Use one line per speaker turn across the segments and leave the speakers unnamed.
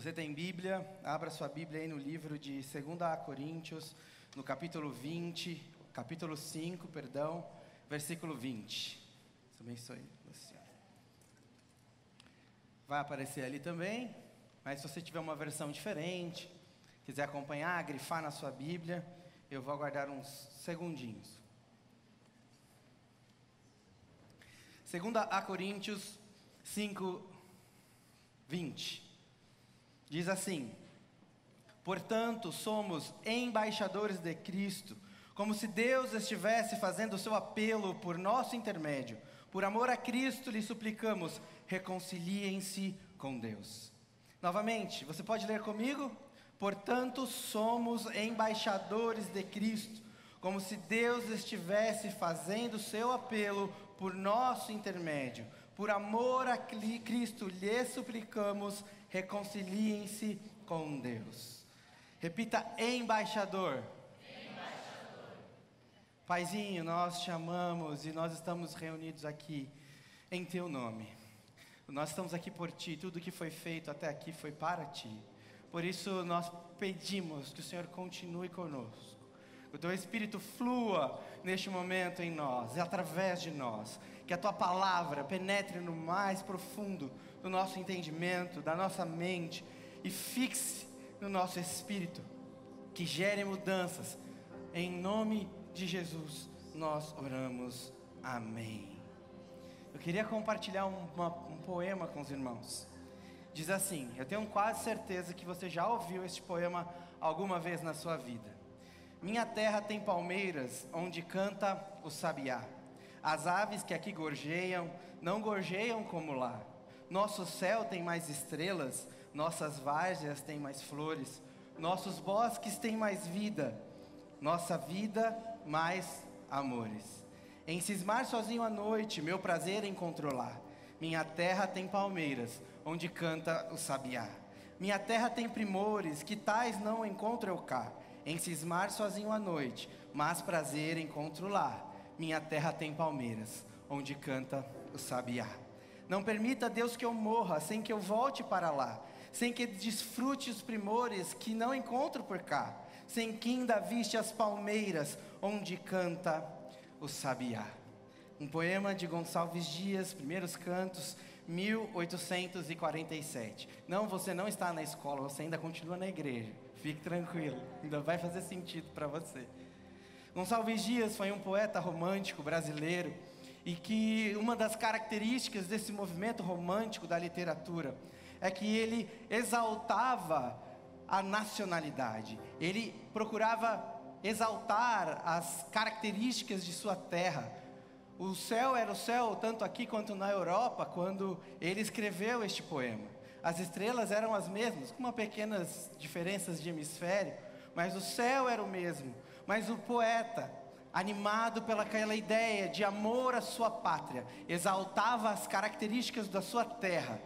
Se você tem Bíblia, abra sua Bíblia aí no livro de 2 Coríntios, no capítulo 5, versículo 20. Deus abençoe você. Vai aparecer ali também, mas se você tiver uma versão diferente, quiser acompanhar, grifar na sua Bíblia, eu vou aguardar uns segundinhos. 2 Coríntios 5, 20. Diz assim: portanto, somos embaixadores de Cristo, como se Deus estivesse fazendo o seu apelo por nosso intermédio. Por amor a Cristo, lhe suplicamos, reconciliem-se com Deus. Novamente, você pode ler comigo? Portanto, somos embaixadores de Cristo, como se Deus estivesse fazendo o seu apelo por nosso intermédio. Por amor a Cristo, lhe suplicamos, reconciliem-se com Deus. Repita: embaixador. Embaixador. Paizinho, nós te amamos e nós estamos reunidos aqui em teu nome. Nós estamos aqui por ti, tudo que foi feito até aqui foi para ti. Por isso nós pedimos que o Senhor continue conosco. Que o teu Espírito flua neste momento em nós e através de nós. Que a tua palavra penetre no mais profundo do nosso entendimento, da nossa mente, e fixe no nosso espírito, que gere mudanças. Em nome de Jesus nós oramos, amém. Eu queria compartilhar um poema com os irmãos. Diz assim, eu tenho quase certeza que você já ouviu este poema alguma vez na sua vida. Minha terra tem palmeiras, onde canta o sabiá. As aves que aqui gorjeiam, não gorjeiam como lá. Nosso céu tem mais estrelas, nossas várzeas têm mais flores, nossos bosques têm mais vida, nossa vida mais amores. Em cismar sozinho à noite, meu prazer em controlar. Minha terra tem palmeiras, onde canta o sabiá. Minha terra tem primores, que tais não encontro eu cá. Em cismar sozinho à noite, mas prazer encontro lá. Minha terra tem palmeiras, onde canta o sabiá. Não permita, Deus, que eu morra, sem que eu volte para lá, sem que desfrute os primores que não encontro por cá, sem que ainda viste as palmeiras, onde canta o sabiá. Um poema de Gonçalves Dias, Primeiros Cantos, 1847. Não, você não está na escola, você ainda continua na igreja. Fique tranquilo, ainda vai fazer sentido para você. Gonçalves Dias foi um poeta romântico brasileiro, e que uma das características desse movimento romântico da literatura é que ele exaltava a nacionalidade. Ele procurava exaltar as características de sua terra. O céu era o céu tanto aqui quanto na Europa quando ele escreveu este poema. As estrelas eram as mesmas, com pequenas diferenças de hemisfério, mas o céu era o mesmo. Mas o poeta, animado pelaquela ideia de amor à sua pátria, exaltava as características da sua terra,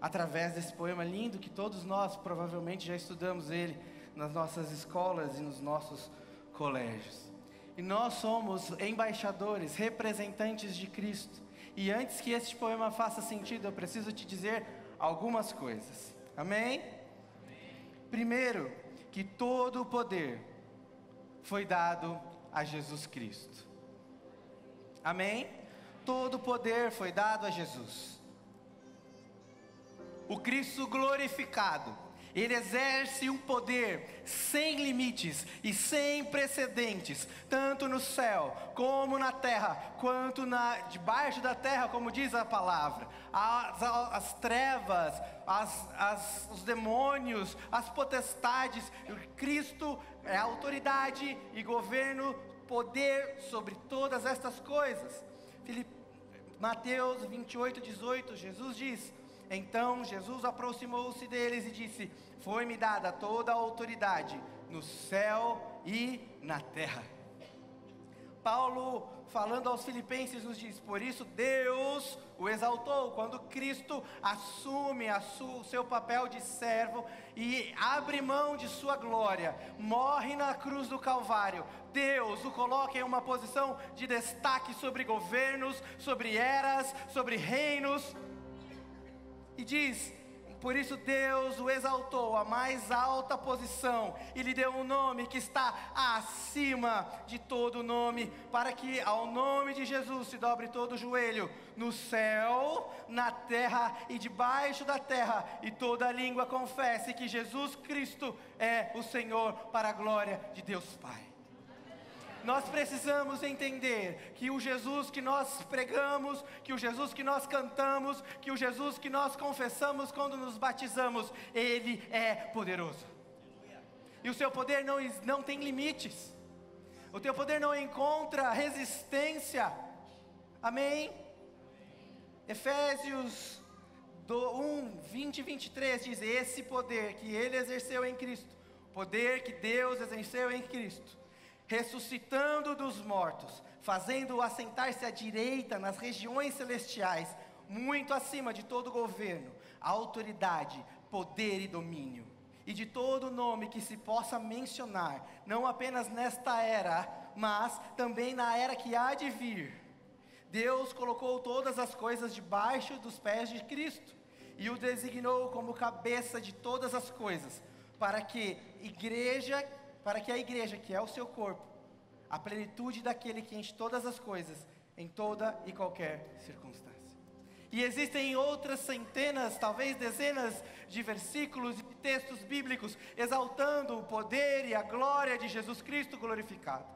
através desse poema lindo que todos nós provavelmente já estudamos ele nas nossas escolas e nos nossos colégios. E nós somos embaixadores, representantes de Cristo. E antes que este poema faça sentido, eu preciso te dizer algumas coisas. Amém? Primeiro, que todo o poder foi dado a Jesus Cristo. Amém? Todo o poder foi dado a Jesus. O Cristo glorificado, Ele exerce um poder sem limites e sem precedentes, tanto no céu, como na terra, quanto debaixo da terra, como diz a palavra. As trevas, os demônios, as potestades, Cristo é autoridade e governo, poder sobre todas estas coisas. Mateus 28, 18, Jesus diz: então Jesus aproximou-se deles e disse: foi-me dada toda a autoridade no céu e na terra. Paulo, falando aos filipenses, nos diz: por isso Deus o exaltou, quando Cristo assume o seu papel de servo e abre mão de sua glória, morre na cruz do Calvário. Deus o coloca em uma posição de destaque sobre governos, sobre eras, sobre reinos. E diz, Por isso Deus o exaltou à mais alta posição e lhe deu um nome que está acima de todo nome, para que ao nome de Jesus se dobre todo o joelho, no céu, na terra e debaixo da terra, e toda língua confesse que Jesus Cristo é o Senhor, para a glória de Deus Pai. Nós precisamos entender que o Jesus que nós pregamos, que o Jesus que nós cantamos, que o Jesus que nós confessamos quando nos batizamos, Ele é poderoso. E o seu poder não tem limites. O teu poder não encontra resistência. Amém? Efésios 1, 20 e 23 diz: esse poder que Ele exerceu em Cristo, poder que Deus exerceu em Cristo, ressuscitando dos mortos, fazendo-o assentar-se à direita nas regiões celestiais, muito acima de todo governo, autoridade, poder e domínio, e de todo nome que se possa mencionar, não apenas nesta era, mas também na era que há de vir. Deus colocou todas as coisas debaixo dos pés de Cristo, e o designou como cabeça de todas as coisas, para que a igreja, que é o seu corpo, a plenitude daquele que enche todas as coisas, em toda e qualquer circunstância. E existem outras centenas, talvez dezenas de versículos e textos bíblicos, exaltando o poder e a glória de Jesus Cristo glorificado.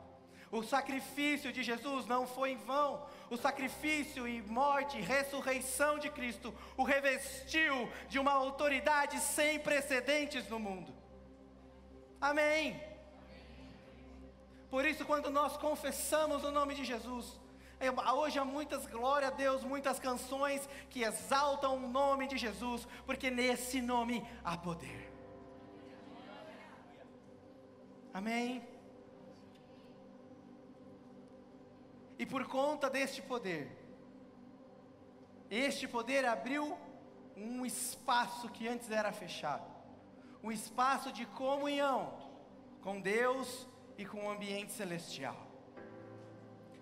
O sacrifício de Jesus não foi em vão. O sacrifício e morte e ressurreição de Cristo o revestiu de uma autoridade sem precedentes no mundo. Amém. Por isso, quando nós confessamos o nome de Jesus, hoje há muitas, glória a Deus, muitas canções que exaltam o nome de Jesus, porque nesse nome há poder. Amém? E por conta deste poder, este poder abriu um espaço que antes era fechado, um espaço de comunhão com Deus e com o ambiente celestial.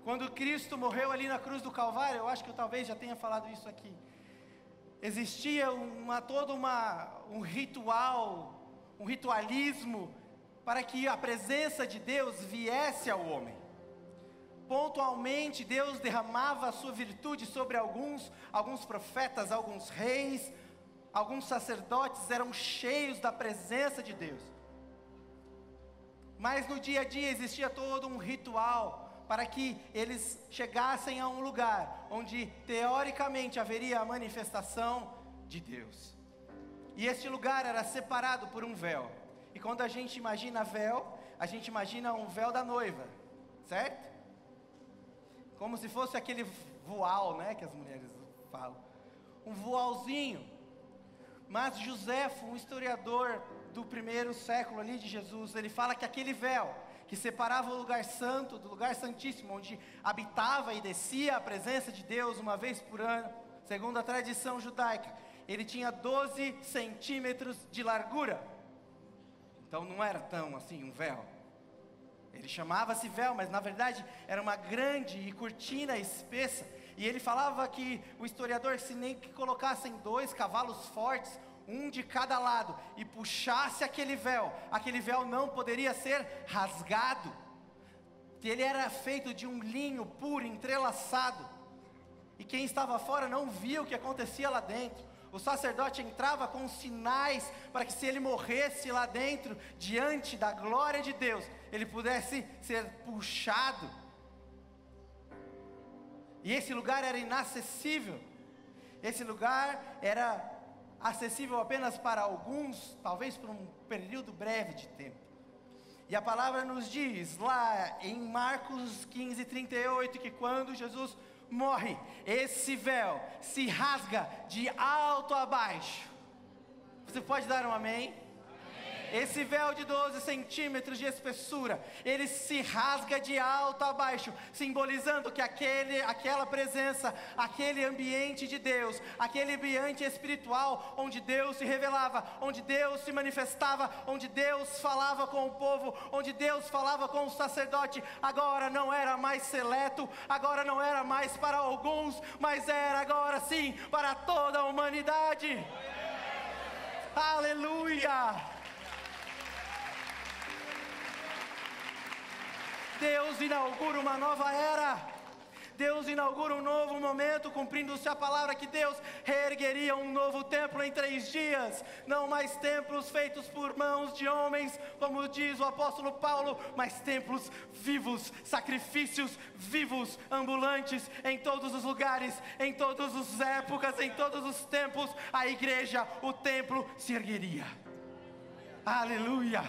Quando Cristo morreu ali na cruz do Calvário, eu acho que eu talvez já tenha falado isso aqui, existia um ritual, um ritualismo, para que a presença de Deus viesse ao homem. Pontualmente Deus derramava a sua virtude sobre alguns profetas, alguns reis, alguns sacerdotes eram cheios da presença de Deus. Mas no dia a dia existia todo um ritual para que eles chegassem a um lugar onde teoricamente haveria a manifestação de Deus. E este lugar era separado por um véu. E quando a gente imagina véu, a gente imagina um véu da noiva, certo? Como se fosse aquele voal, né, que as mulheres falam. Um voalzinho. Mas Joséfo, um historiador do primeiro século ali de Jesus, ele fala que aquele véu que separava o lugar santo do lugar santíssimo, onde habitava e descia a presença de Deus uma vez por ano, segundo a tradição judaica, ele tinha 12 centímetros de largura. Então não era tão assim um véu. Ele chamava-se véu, mas na verdade era uma grande cortina espessa. E ele falava que o historiador, se nem que colocassem 2 cavalos fortes, um de cada lado, e puxasse aquele véu não poderia ser rasgado. Ele era feito de um linho puro, entrelaçado. E quem estava fora não via o que acontecia lá dentro. O sacerdote entrava com sinais para que, se ele morresse lá dentro, diante da glória de Deus, ele pudesse ser puxado. E esse lugar era inacessível. Esse lugar era acessível apenas para alguns, talvez por um período breve de tempo. E a palavra nos diz lá em Marcos 15:38 que quando Jesus morre, esse véu se rasga de alto a baixo. Você pode dar um amém? Esse véu de 12 centímetros de espessura, ele se rasga de alto a baixo, simbolizando que aquela presença, aquele ambiente de Deus, aquele ambiente espiritual, onde Deus se revelava, onde Deus se manifestava, onde Deus falava com o povo, onde Deus falava com o sacerdote, agora não era mais seleto, agora não era mais para alguns, mas era agora sim para toda a humanidade. Aleluia! Deus inaugura uma nova era. Deus inaugura um novo momento, cumprindo-se a palavra que Deus reergueria um novo templo em 3 dias. Não mais templos feitos por mãos de homens, como diz o apóstolo Paulo, mas templos vivos, sacrifícios vivos, ambulantes, em todos os lugares, em todas as épocas, em todos os tempos, a igreja, o templo se ergueria. Aleluia!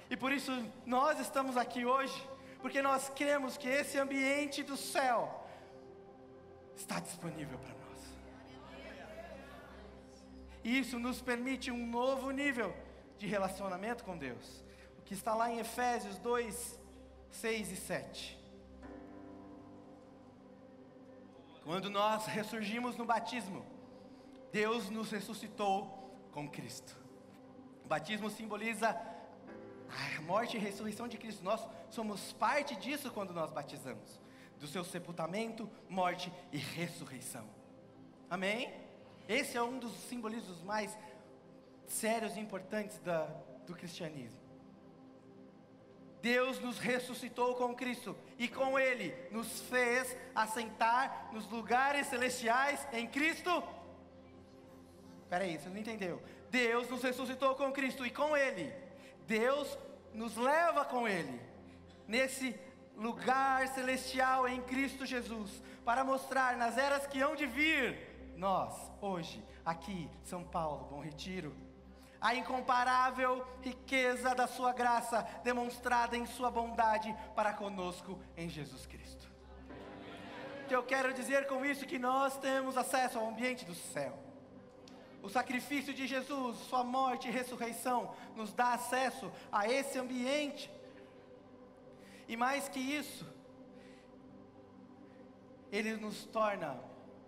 E por isso nós estamos aqui hoje, porque nós cremos que esse ambiente do céu está disponível para nós. E isso nos permite um novo nível de relacionamento com Deus. O que está lá em Efésios 2, 6 e 7. Quando nós ressurgimos no batismo, Deus nos ressuscitou com Cristo. O batismo simboliza a morte e ressurreição de Cristo. Nós somos parte disso quando nós batizamos, do seu sepultamento, morte e ressurreição. Amém? Esse é um dos simbolismos mais sérios e importantes do cristianismo. Deus nos ressuscitou com Cristo e com Ele nos fez assentar nos lugares celestiais em Cristo. Espera aí, você não entendeu? Deus nos ressuscitou com Cristo e com Ele Deus nos leva com Ele nesse lugar celestial em Cristo Jesus, para mostrar nas eras que hão de vir, nós, hoje, aqui, São Paulo, Bom Retiro, a incomparável riqueza da sua graça, demonstrada em sua bondade para conosco em Jesus Cristo. Que eu quero dizer com isso que nós temos acesso ao ambiente do céu. O sacrifício de Jesus, sua morte e ressurreição, nos dá acesso a esse ambiente. E mais que isso, Ele nos torna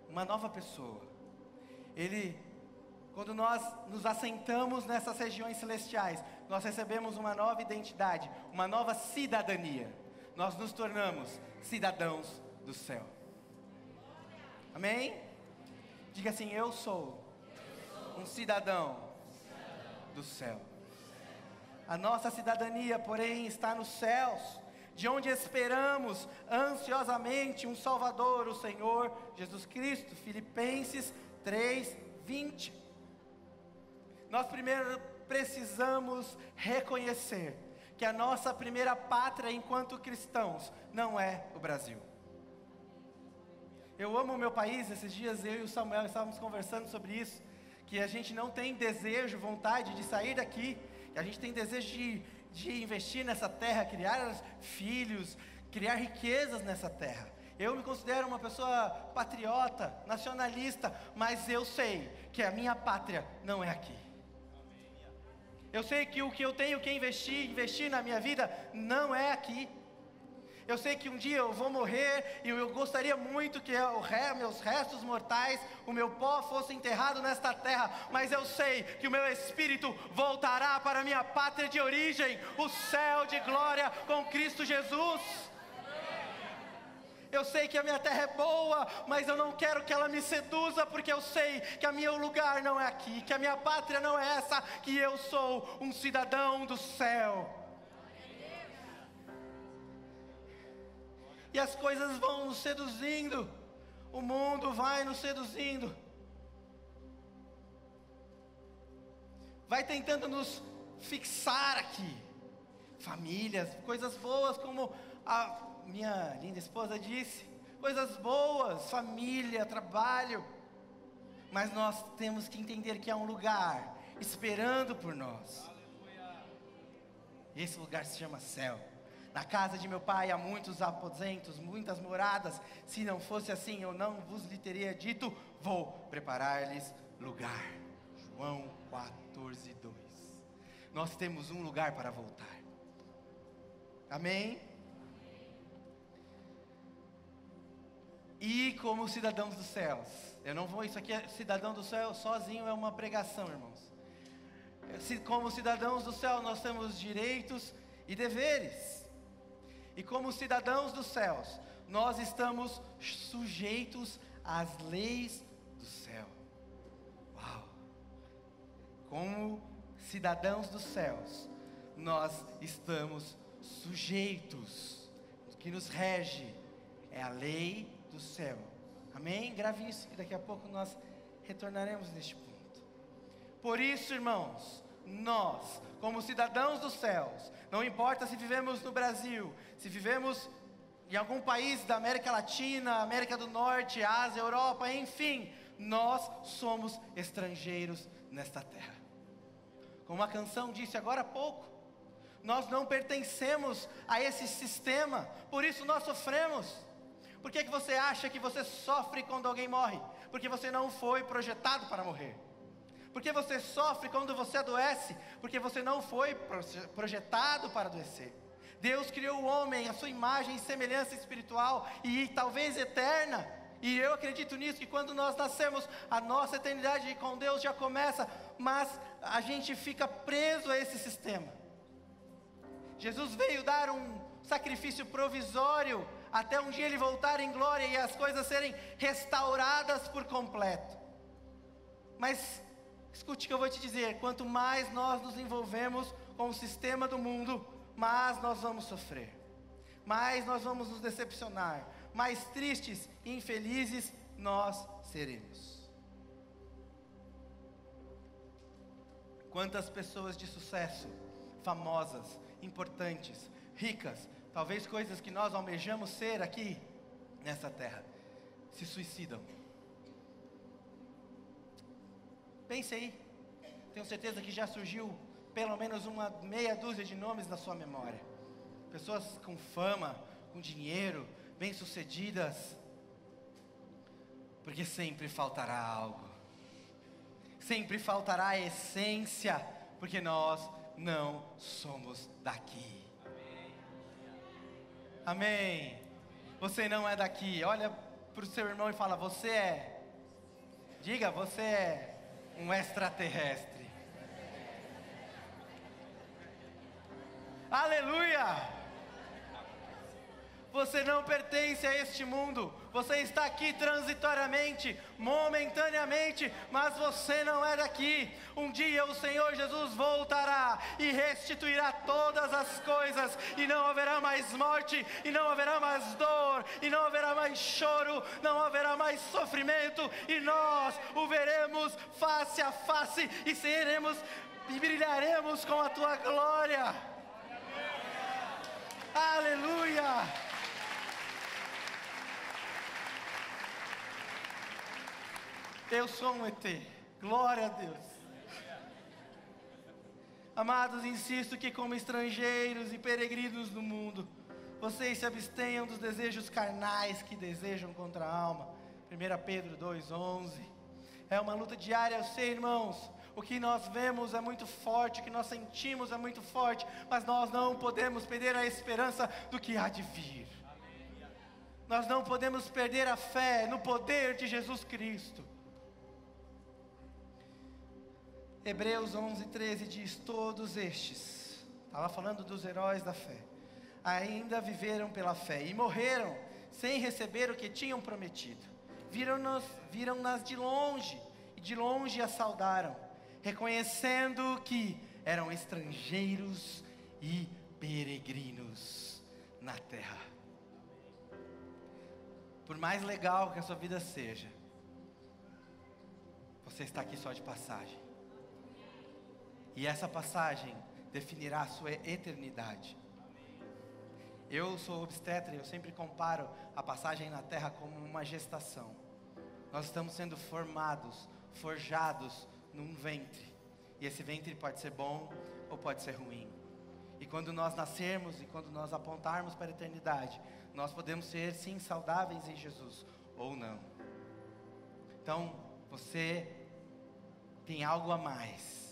uma nova pessoa. Quando nós nos assentamos nessas regiões celestiais, nós recebemos uma nova identidade, uma nova cidadania. Nós nos tornamos cidadãos do céu. Amém? Diga assim: eu sou um cidadão do céu. A nossa cidadania, porém, está nos céus, de onde esperamos ansiosamente um Salvador, o Senhor Jesus Cristo. Filipenses 3:20. Nós primeiro precisamos reconhecer que a nossa primeira pátria enquanto cristãos não é o Brasil. Eu amo o meu país. Esses dias eu e o Samuel estávamos conversando sobre isso, que a gente não tem desejo, vontade de sair daqui, que a gente tem desejo de investir nessa terra, criar filhos, criar riquezas nessa terra. Eu me considero uma pessoa patriota, nacionalista, mas eu sei que a minha pátria não é aqui. Eu sei que o que eu tenho que investir na minha vida não é aqui. Eu sei que um dia eu vou morrer e eu gostaria muito que meus restos mortais, o meu pó fosse enterrado nesta terra, mas eu sei que o meu espírito voltará para a minha pátria de origem, o céu de glória com Cristo Jesus. Eu sei que a minha terra é boa, mas eu não quero que ela me seduza, porque eu sei que o meu lugar não é aqui, que a minha pátria não é essa, que eu sou um cidadão do céu. E as coisas vão nos seduzindo, o mundo vai nos seduzindo, vai tentando nos fixar aqui. Famílias, coisas boas, como a minha linda esposa disse, coisas boas, família, trabalho, mas nós temos que entender que há um lugar esperando por nós. Esse lugar se chama céu. Na casa de meu pai há muitos aposentos, muitas moradas. Se não fosse assim, eu não vos lhe teria dito: vou preparar-lhes lugar. João 14:2. Nós temos um lugar para voltar. Amém? E como cidadãos dos céus, isso aqui é cidadão do céu sozinho, é uma pregação, irmãos. Como cidadãos do céu, nós temos direitos e deveres. E como cidadãos dos céus, nós estamos sujeitos às leis do céu. Uau! Como cidadãos dos céus, nós estamos sujeitos. O que nos rege é a lei do céu. Amém? Grave isso, que daqui a pouco nós retornaremos neste ponto. Por isso, irmãos, nós, como cidadãos dos céus, não importa se vivemos no Brasil, se vivemos em algum país da América Latina, América do Norte, Ásia, Europa, enfim, nós somos estrangeiros nesta terra. Como a canção disse agora há pouco, nós não pertencemos a esse sistema, por isso nós sofremos. Por que você acha que você sofre quando alguém morre? Porque você não foi projetado para morrer. Por que você sofre quando você adoece? Porque você não foi projetado para adoecer. Deus criou o homem, a sua imagem e semelhança espiritual e talvez eterna. E eu acredito nisso, que quando nós nascemos, a nossa eternidade com Deus já começa, mas a gente fica preso a esse sistema. Jesus veio dar um sacrifício provisório, até um dia Ele voltar em glória e as coisas serem restauradas por completo. Mas, escute o que eu vou te dizer, quanto mais nós nos envolvemos com o sistema do mundo, mais nós vamos sofrer, mais nós vamos nos decepcionar, mais tristes e infelizes nós seremos. Quantas pessoas de sucesso, famosas, importantes, ricas, talvez coisas que nós almejamos ser aqui nessa terra, se suicidam. Pense aí, tenho certeza que já surgiu pelo menos uma meia dúzia de nomes na sua memória. Pessoas com fama, com dinheiro, bem-sucedidas, porque sempre faltará algo, sempre faltará a essência, porque nós não somos daqui. Amém. Você não é daqui. Olha para o seu irmão e fala: você é. Diga: você é um extraterrestre. Aleluia! Você não pertence a este mundo. Você está aqui transitoriamente, momentaneamente, mas você não é daqui. Um dia o Senhor Jesus voltará e restituirá todas as coisas, e não haverá mais morte, e não haverá mais dor, e não haverá mais choro, não haverá mais sofrimento, e nós o veremos face a face, e seremos e brilharemos com a tua glória. Aleluia! Eu sou um ET, glória a Deus. Amados, insisto que como estrangeiros e peregrinos no mundo, vocês se abstenham dos desejos carnais que desejam contra a alma. 1 Pedro 2,11. É uma luta diária, eu sei, irmãos. O que nós vemos é muito forte, o que nós sentimos é muito forte, mas nós não podemos perder a esperança do que há de vir. Nós não podemos perder a fé no poder de Jesus Cristo. Hebreus 11:13 diz: todos estes, estava falando dos heróis da fé, ainda viveram pela fé e morreram sem receber o que tinham prometido. Viram-nas de longe, e de longe as saudaram, reconhecendo que eram estrangeiros e peregrinos na terra. Por mais legal que a sua vida seja, você está aqui só de passagem. E essa passagem definirá a sua eternidade. Eu sou obstetra e eu sempre comparo a passagem na terra como uma gestação. Nós estamos sendo formados, forjados num ventre. E esse ventre pode ser bom ou pode ser ruim. E quando nós nascermos e quando nós apontarmos para a eternidade, nós podemos ser sim saudáveis em Jesus ou não. Então, você tem algo a mais.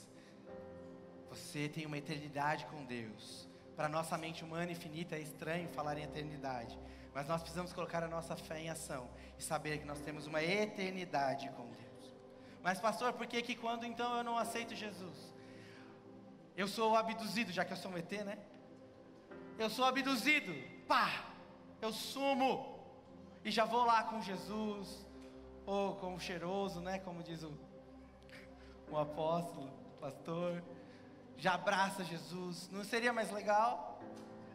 Você tem uma eternidade com Deus. Para a nossa mente humana e finita é estranho falar em eternidade, mas nós precisamos colocar a nossa fé em ação e saber que nós temos uma eternidade com Deus. Mas pastor, por que quando então eu não aceito Jesus? Eu sou abduzido, já que eu sou um ET, né? Eu sou abduzido, pá! Eu sumo e já vou lá com Jesus, ou com o cheiroso, né? Como diz o apóstolo, o pastor. já abraça Jesus. Não seria mais legal?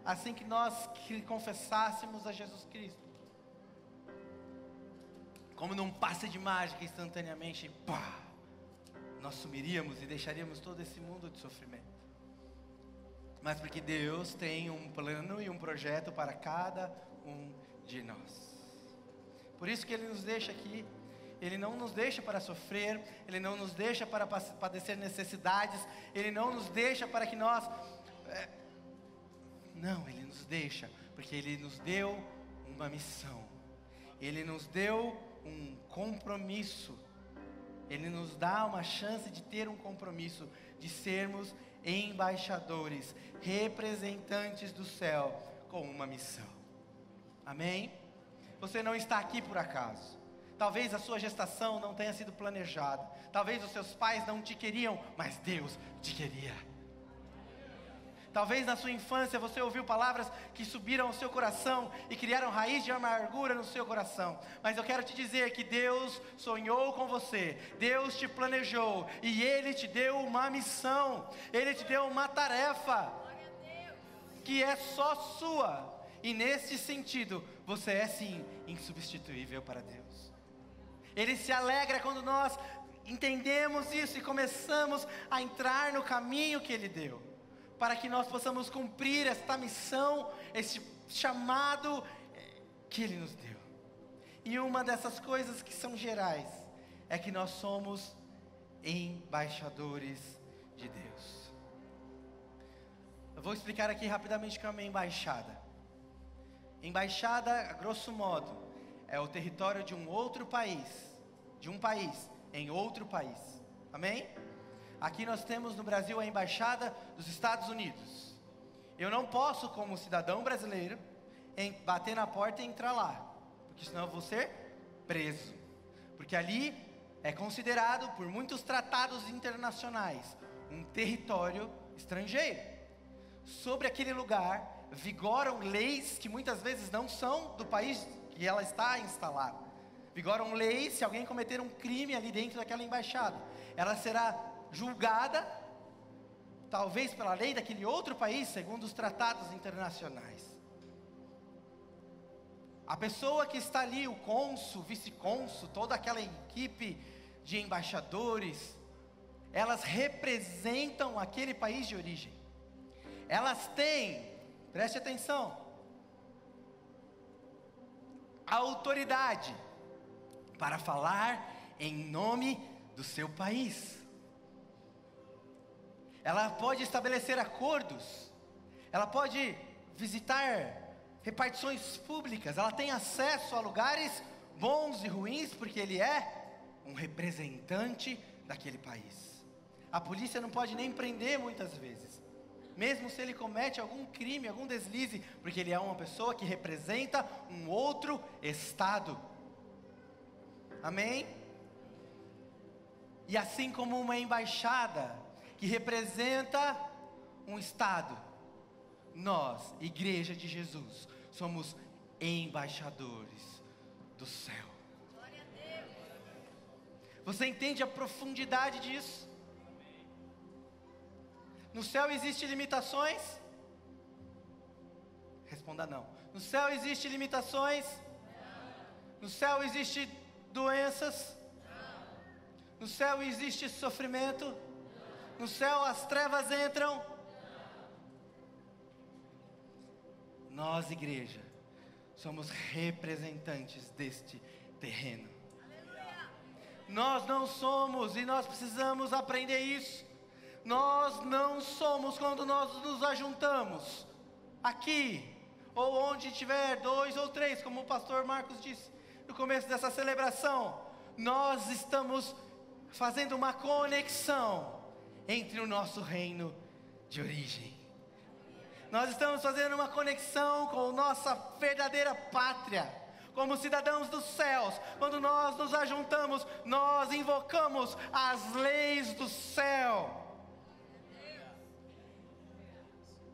Assim que nós confessássemos a Jesus Cristo, como num passe de mágica, instantaneamente, pá, nós sumiríamos e deixaríamos todo esse mundo de sofrimento. Mas porque Deus tem um plano e um projeto para cada um de nós. Por isso que Ele nos deixa aqui. Ele não nos deixa para sofrer, Ele não nos deixa para padecer necessidades, Ele não nos deixa para que nós... Não, Ele nos deixa, porque Ele nos deu uma missão. Ele nos deu um compromisso. Ele nos dá uma chance de ter um compromisso, de sermos embaixadores, representantes do céu, com uma missão. Amém? Você não está aqui por acaso. Talvez a sua gestação não tenha sido planejada. Talvez os seus pais não te queriam, mas Deus te queria. Talvez na sua infância você ouviu palavras que subiram ao seu coração e criaram raiz de amargura no seu coração. Mas eu quero te dizer que Deus sonhou com você, Deus te planejou e Ele te deu uma missão, Ele te deu uma tarefa que é só sua. E nesse sentido, você é sim insubstituível para Deus. Ele se alegra quando nós entendemos isso e começamos a entrar no caminho que Ele deu, para que nós possamos cumprir esta missão, esse chamado que Ele nos deu. E uma dessas coisas que são gerais, é que nós somos embaixadores de Deus. Eu vou explicar aqui rapidamente o que é uma embaixada. Embaixada, a grosso modo, é o território de um outro país, de um país em outro país. Amém? Aqui nós temos no Brasil a embaixada dos Estados Unidos. Eu não posso, como cidadão brasileiro, bater na porta e entrar lá, porque senão eu vou ser preso. Porque ali é considerado, por muitos tratados internacionais, um território estrangeiro. Sobre aquele lugar vigoram leis que muitas vezes não são do país que ela está instalada. Vigoram leis, se alguém cometer um crime ali dentro daquela embaixada, ela será julgada, talvez pela lei daquele outro país, segundo os tratados internacionais. A pessoa que está ali, o cônsul, vice-cônsul, toda aquela equipe de embaixadores, elas representam aquele país de origem. Elas têm, preste atenção, a autoridade para falar em nome do seu país. Ela pode estabelecer acordos, ela pode visitar repartições públicas, ela tem acesso a lugares bons e ruins, porque ele é um representante daquele país. A polícia não pode nem prender muitas vezes, mesmo se ele comete algum crime, algum deslize, porque ele é uma pessoa que representa um outro estado. Amém? E assim como uma embaixada que representa um estado, nós, Igreja de Jesus, somos embaixadores do céu.
Glória a Deus.
Você entende a profundidade disso? No céu existem limitações? Responda não. No céu existem limitações? Não. No céu existem doenças? Não. No céu existe sofrimento? Não. No céu as trevas entram? Não. Nós, igreja, somos representantes deste terreno.
Aleluia.
Nós não somos, e nós precisamos aprender isso. Nós não somos quando nós nos ajuntamos aqui, ou onde tiver 2 ou 3, como o pastor Marcos disse no começo dessa celebração. Nós estamos fazendo uma conexão entre o nosso reino de origem. Nós estamos fazendo uma conexão com a nossa verdadeira pátria, como cidadãos dos céus. Quando nós nos ajuntamos, nós invocamos as leis do céu.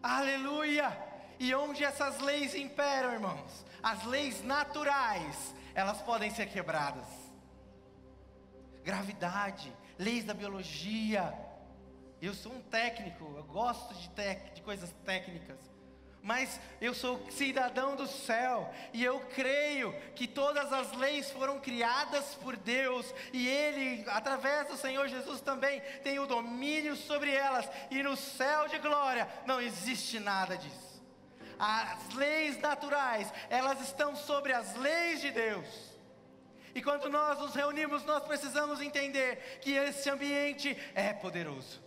Aleluia! E onde essas leis imperam, irmãos? As leis naturais, elas podem ser quebradas. Gravidade, leis da biologia, Eu sou um técnico, eu gosto de coisas técnicas. Mas eu sou cidadão do céu, e eu creio que todas as leis foram criadas por Deus, e Ele, através do Senhor Jesus também, tem o domínio sobre elas, e no céu de glória não existe nada disso. As leis naturais, elas estão sobre as leis de Deus. E quando nós nos reunimos, nós precisamos entender que esse ambiente é poderoso.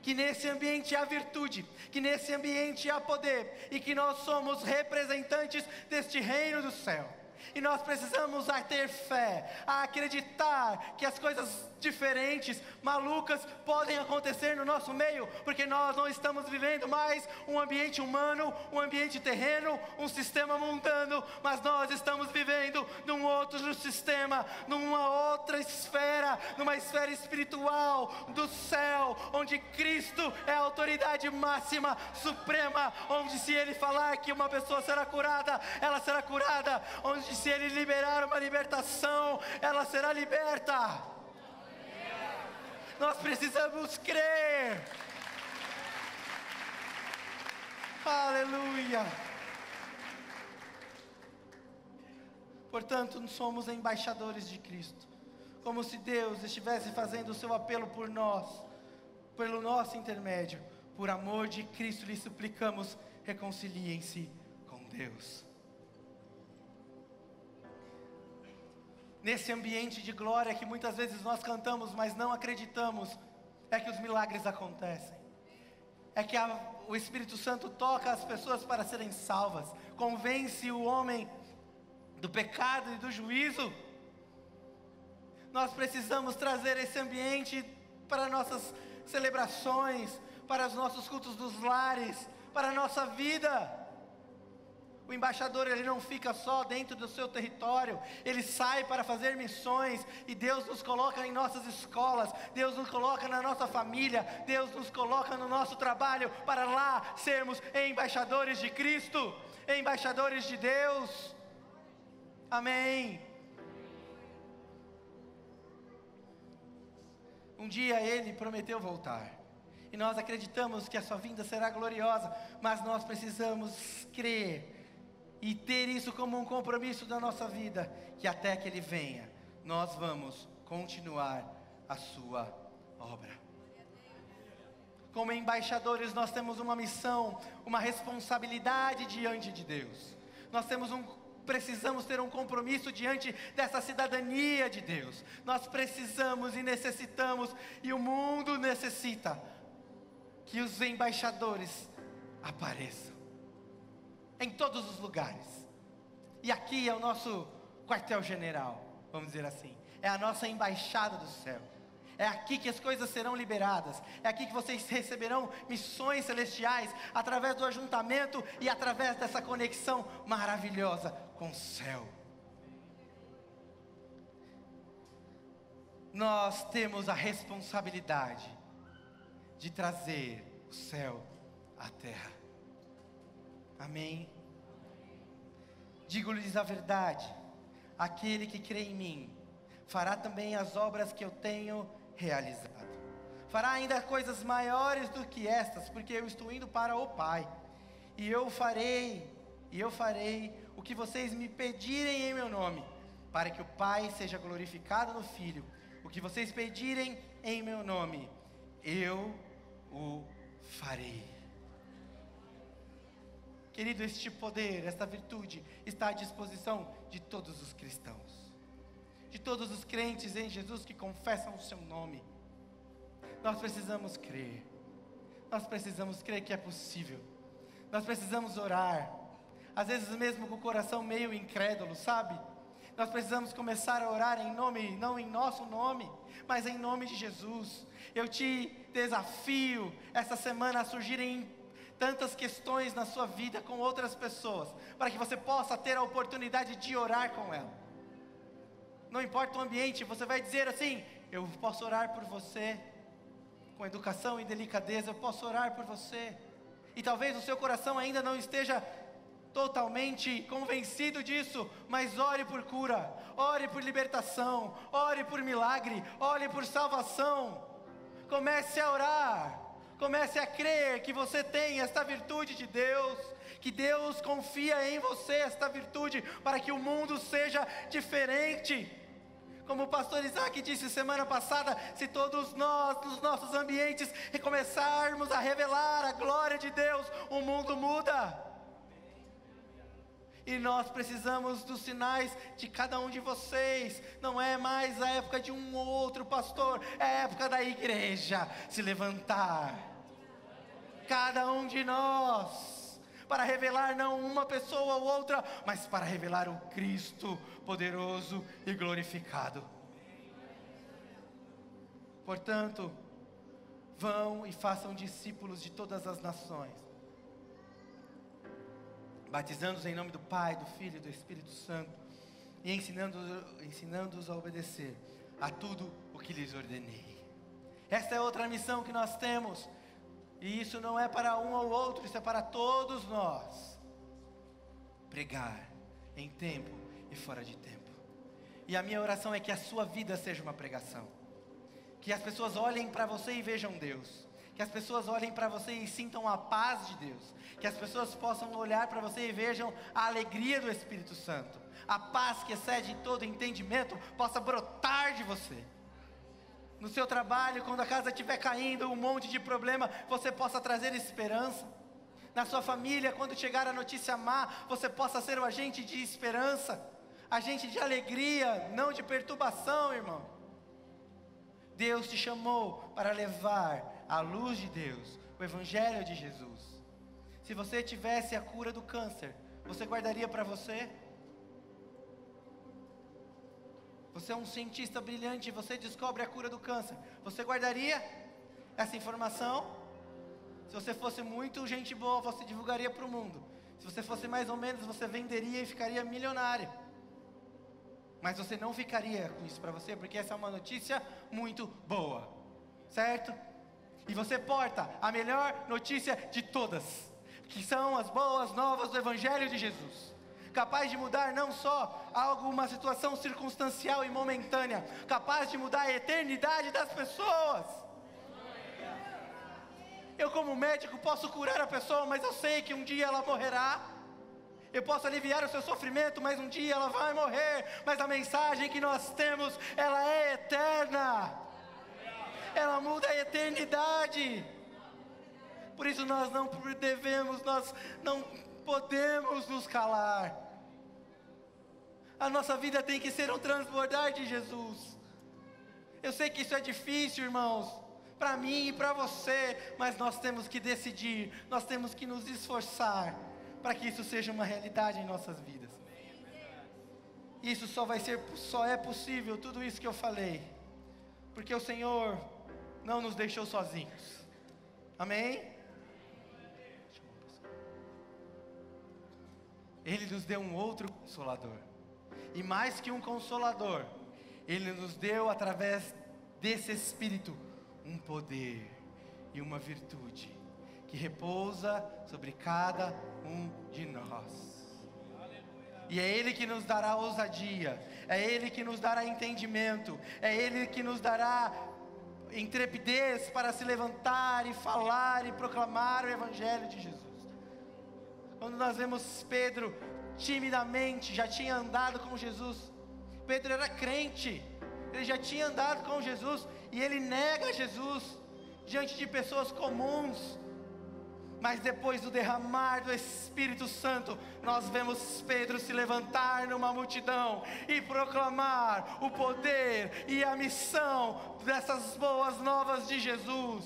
Que nesse ambiente há virtude, que nesse ambiente há poder, e que nós somos representantes deste reino do céu. E nós precisamos ter fé, a acreditar que as coisas diferentes, malucas, podem acontecer no nosso meio, porque nós não estamos vivendo mais um ambiente humano, um ambiente terreno, um sistema mundano, mas nós estamos vivendo num outro sistema, numa outra esfera, numa esfera espiritual do céu, onde Cristo é a autoridade máxima, suprema, onde se Ele falar que uma pessoa será curada, ela será curada, onde se Ele liberar uma libertação, ela será liberta. Nós precisamos crer. Aleluia. Portanto, somos embaixadores de Cristo, como se Deus estivesse fazendo o seu apelo por nós, pelo nosso intermédio. Por amor de Cristo lhe suplicamos, reconciliem-se com Deus. Nesse ambiente de glória que muitas vezes nós cantamos, mas não acreditamos, é que os milagres acontecem. É que o Espírito Santo toca as pessoas para serem salvas, convence o homem do pecado e do juízo. Nós precisamos trazer esse ambiente para nossas celebrações, para os nossos cultos dos lares, para a nossa vida. O embaixador, ele não fica só dentro do seu território, ele sai para fazer missões, e Deus nos coloca em nossas escolas, Deus nos coloca na nossa família, Deus nos coloca no nosso trabalho, para lá sermos embaixadores de Cristo, embaixadores de Deus. Amém. Um dia Ele prometeu voltar, e nós acreditamos que a sua vinda será gloriosa, mas nós precisamos crer e ter isso como um compromisso da nossa vida, que até que Ele venha, nós vamos continuar a sua obra. Como embaixadores, nós temos uma missão, uma responsabilidade diante de Deus. Nós precisamos ter um compromisso diante dessa cidadania de Deus. Nós precisamos e necessitamos, e o mundo necessita, que os embaixadores apareçam em todos os lugares. E aqui é o nosso quartel-general, vamos dizer assim. É a nossa embaixada do céu. É aqui que as coisas serão liberadas. É aqui que vocês receberão missões celestiais, através do ajuntamento e através dessa conexão maravilhosa com o céu. Nós temos a responsabilidade de trazer o céu à terra. Amém? Digo-lhes a verdade: aquele que crê em mim fará também as obras que eu tenho realizado. Fará ainda coisas maiores do que estas, porque eu estou indo para o Pai. E eu farei o que vocês me pedirem em meu nome, para que o Pai seja glorificado no Filho. O que vocês pedirem em meu nome, eu o farei. Querido, este poder, esta virtude está à disposição de todos os cristãos, de todos os crentes em Jesus que confessam o seu nome. Nós precisamos crer que é possível. Nós precisamos orar, às vezes mesmo com o coração meio incrédulo, sabe? Nós precisamos começar a orar em nome, não em nosso nome, mas em nome de Jesus. Eu te desafio essa semana a surgirem tantas questões na sua vida com outras pessoas, para que você possa ter a oportunidade de orar com ela. Não importa o ambiente, você vai dizer assim: eu posso orar por você, com educação e delicadeza, eu posso orar por você. E talvez o seu coração ainda não esteja totalmente convencido disso, mas ore por cura, ore por libertação, ore por milagre, ore por salvação. Comece a orar. Comece a crer que você tem esta virtude de Deus, que Deus confia em você esta virtude para que o mundo seja diferente. Como o pastor Isaac disse semana passada, se todos nós, nos nossos ambientes, recomeçarmos a revelar a glória de Deus, o mundo muda. E nós precisamos dos sinais de cada um de vocês. Não é mais a época de um ou outro pastor, é a época da igreja se levantar. Cada um de nós, para revelar não uma pessoa ou outra, mas para revelar o Cristo poderoso e glorificado. Portanto, vão e façam discípulos de todas as nações, batizando-os em nome do Pai, do Filho e do Espírito Santo, e ensinando-os a obedecer a tudo o que lhes ordenei. Esta é outra missão que nós temos, e isso não é para um ou outro, isso é para todos nós. Pregar em tempo e fora de tempo. E a minha oração é que a sua vida seja uma pregação, que as pessoas olhem para você e vejam Deus, que as pessoas olhem para você e sintam a paz de Deus, que as pessoas possam olhar para você e vejam a alegria do Espírito Santo, a paz que excede todo entendimento possa brotar de você. No seu trabalho, quando a casa estiver caindo, um monte de problema, você possa trazer esperança. Na sua família, quando chegar a notícia má, você possa ser o agente de esperança, agente de alegria, não de perturbação, irmão. Deus te chamou para levar a luz de Deus, o Evangelho de Jesus. Se você tivesse a cura do câncer, você guardaria para você? Você é um cientista brilhante, você descobre a cura do câncer, você guardaria essa informação? Se você fosse muito gente boa, você divulgaria para o mundo. Se você fosse mais ou menos, você venderia e ficaria milionário. Mas você não ficaria com isso para você, porque essa é uma notícia muito boa, certo? E você porta a melhor notícia de todas, que são as boas novas do Evangelho de Jesus, capaz de mudar não só uma situação circunstancial e momentânea, capaz de mudar a eternidade das pessoas. Eu como médico posso curar a pessoa, mas eu sei que um dia ela morrerá. Eu posso aliviar o seu sofrimento, mas um dia ela vai morrer. Mas a mensagem que nós temos, ela é eterna. Ela muda a eternidade. Por isso nós não podemos nos calar. A nossa vida tem que ser um transbordar de Jesus. Eu sei que isso é difícil, irmãos, para mim e para você, mas nós temos que decidir, nós temos que nos esforçar para que isso seja uma realidade em nossas vidas. Isso só é possível, tudo isso que eu falei, porque o Senhor não nos deixou sozinhos. Amém? Ele nos deu um outro Consolador. E mais que um Consolador, Ele nos deu através desse Espírito um poder e uma virtude que repousa sobre cada um de nós. E é Ele que nos dará ousadia, é Ele que nos dará entendimento, é Ele que nos dará intrepidez para se levantar e falar e proclamar o Evangelho de Jesus. Quando nós vemos Pedro timidamente, já tinha andado com Jesus. Pedro era crente, ele já tinha andado com Jesus, e ele nega Jesus diante de pessoas comuns. Mas depois do derramar do Espírito Santo, nós vemos Pedro se levantar numa multidão e proclamar o poder e a missão dessas boas novas de Jesus.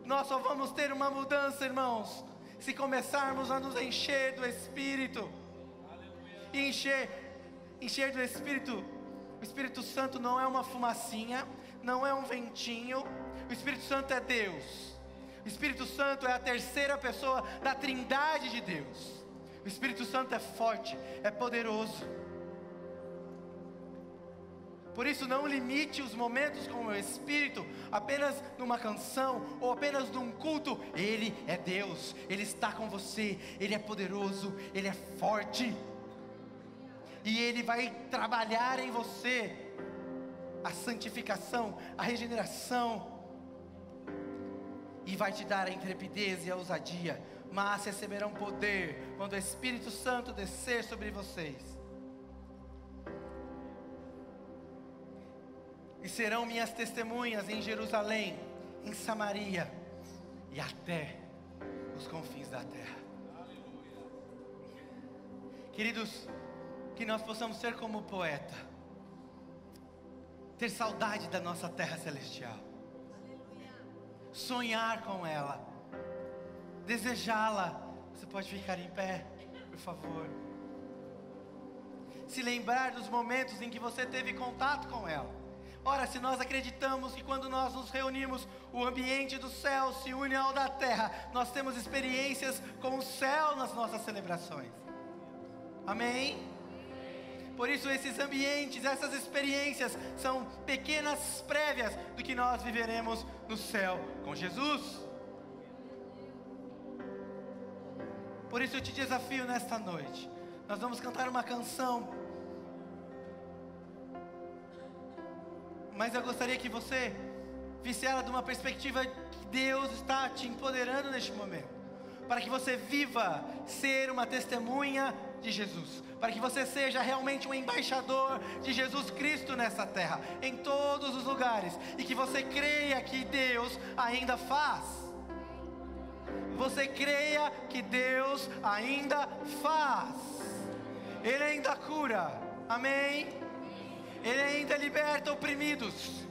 Nós só vamos ter uma mudança, irmãos, se começarmos a nos encher do Espírito. E encher do Espírito. O Espírito Santo não é uma fumacinha, não é um ventinho. O Espírito Santo é Deus. O Espírito Santo é a terceira pessoa da Trindade de Deus. O Espírito Santo é forte, é poderoso. Por isso não limite os momentos com o Espírito apenas numa canção ou apenas num culto. Ele é Deus, Ele está com você, Ele é poderoso, Ele é forte. E Ele vai trabalhar em você a santificação, a regeneração. E vai te dar a intrepidez e a ousadia. Mas receberão poder quando o Espírito Santo descer sobre vocês. E serão minhas testemunhas em Jerusalém, em Samaria e até os confins da terra. Queridos, que nós possamos ser como o poeta, ter saudade da nossa terra celestial, sonhar com ela, desejá-la. Você pode ficar em pé, por favor. Se lembrar dos momentos em que você teve contato com ela. Ora, se nós acreditamos que quando nós nos reunimos, o ambiente do céu se une ao da terra, nós temos experiências com o céu nas nossas celebrações. Amém? Por isso esses ambientes, essas experiências são pequenas prévias do que nós viveremos no céu com Jesus. Por isso eu te desafio nesta noite. Nós vamos cantar uma canção, mas eu gostaria que você visse ela de uma perspectiva que Deus está te empoderando neste momento, para que você viva ser uma testemunha de Jesus, para que você seja realmente um embaixador de Jesus Cristo nessa terra, em todos os lugares, e que você creia que Deus ainda faz. Você creia que Deus ainda faz. Ele ainda cura, amém? Ele ainda liberta oprimidos.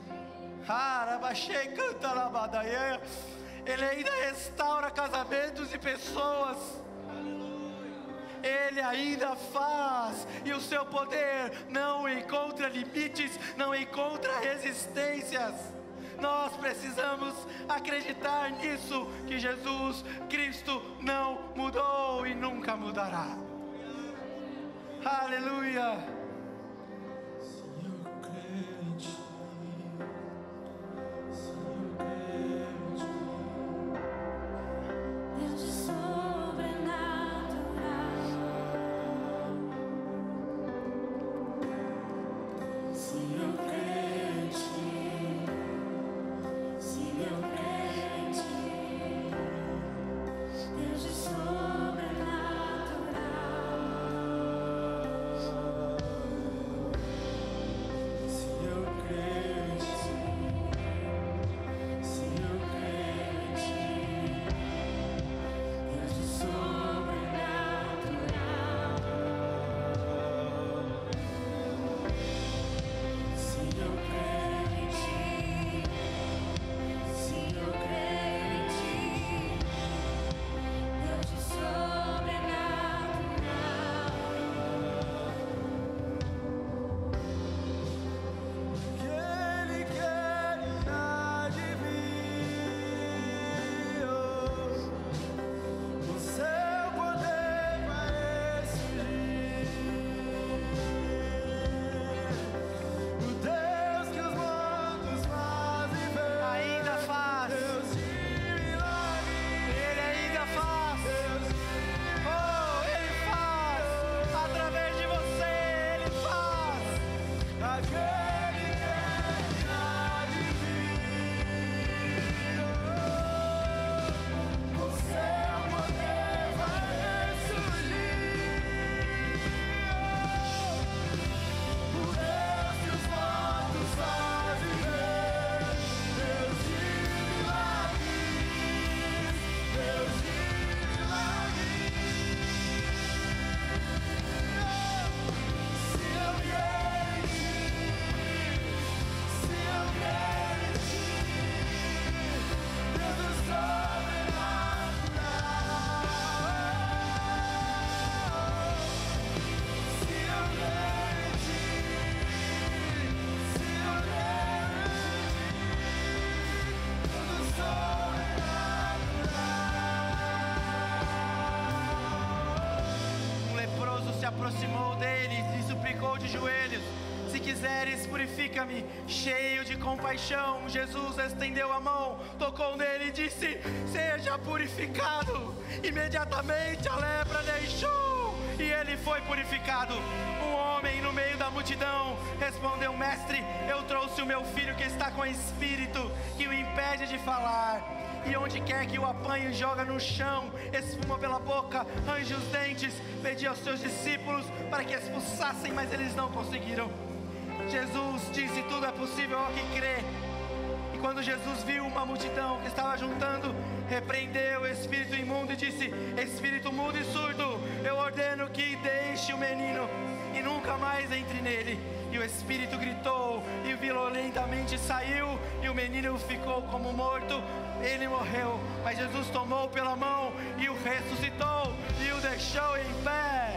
Ele ainda restaura casamentos e pessoas. Ele ainda faz. E o seu poder não encontra limites, não encontra resistências. Nós precisamos acreditar nisso, que Jesus Cristo não mudou e nunca mudará. Aleluia. Aproximou deles e suplicou de joelhos: se quiseres, purifica-me. Cheio de compaixão, Jesus estendeu a mão, tocou nele e disse: seja purificado. Imediatamente a lepra deixou e ele foi purificado. Um homem no meio da multidão respondeu: Mestre, eu trouxe o meu filho que está com espírito que o impede de falar. E onde quer que o apanhe, joga no chão, espuma pela boca, range os dentes. Pedi aos seus discípulos para que expulsassem, mas eles não conseguiram. Jesus disse: tudo é possível ao que crê. E quando Jesus viu uma multidão que estava juntando, repreendeu o espírito imundo e disse: espírito mudo e surdo, eu ordeno que deixe o menino e nunca mais entre nele. E o espírito gritou e violentamente saiu, e o menino ficou como morto. Ele morreu, mas Jesus tomou pela mão e o ressuscitou e o deixou em pé.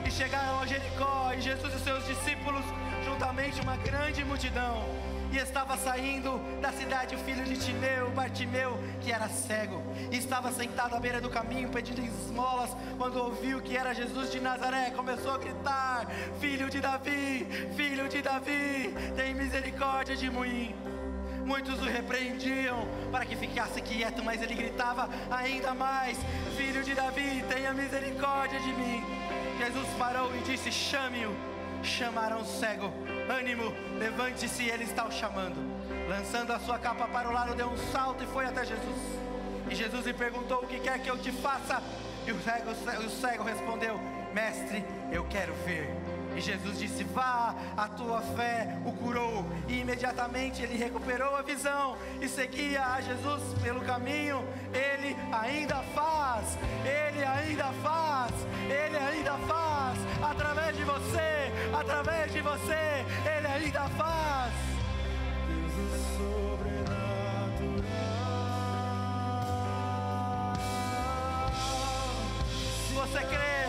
E chegaram a Jericó, e Jesus e seus discípulos, juntamente uma grande multidão. E estava saindo da cidade o filho de Timeu, Bartimeu, que era cego, e estava sentado à beira do caminho pedindo esmolas. Quando ouviu que era Jesus de Nazaré, começou a gritar: filho de Davi, tem misericórdia de mim. Muitos o repreendiam para que ficasse quieto, mas ele gritava ainda mais: filho de Davi, tenha misericórdia de mim. Jesus parou e disse: chame-o. Chamaram o cego: ânimo, levante-se, ele está o chamando. Lançando a sua capa para o lado, deu um salto e foi até Jesus. E Jesus lhe perguntou: o que quer que eu te faça? E o cego respondeu: mestre, eu quero ver. E Jesus disse: vá, a tua fé o curou. E imediatamente ele recuperou a visão e seguia a Jesus pelo caminho. Ele ainda faz, ele ainda faz, ele ainda faz. Através de você, ele ainda faz.
Deus é sobrenatural.
Se você crê,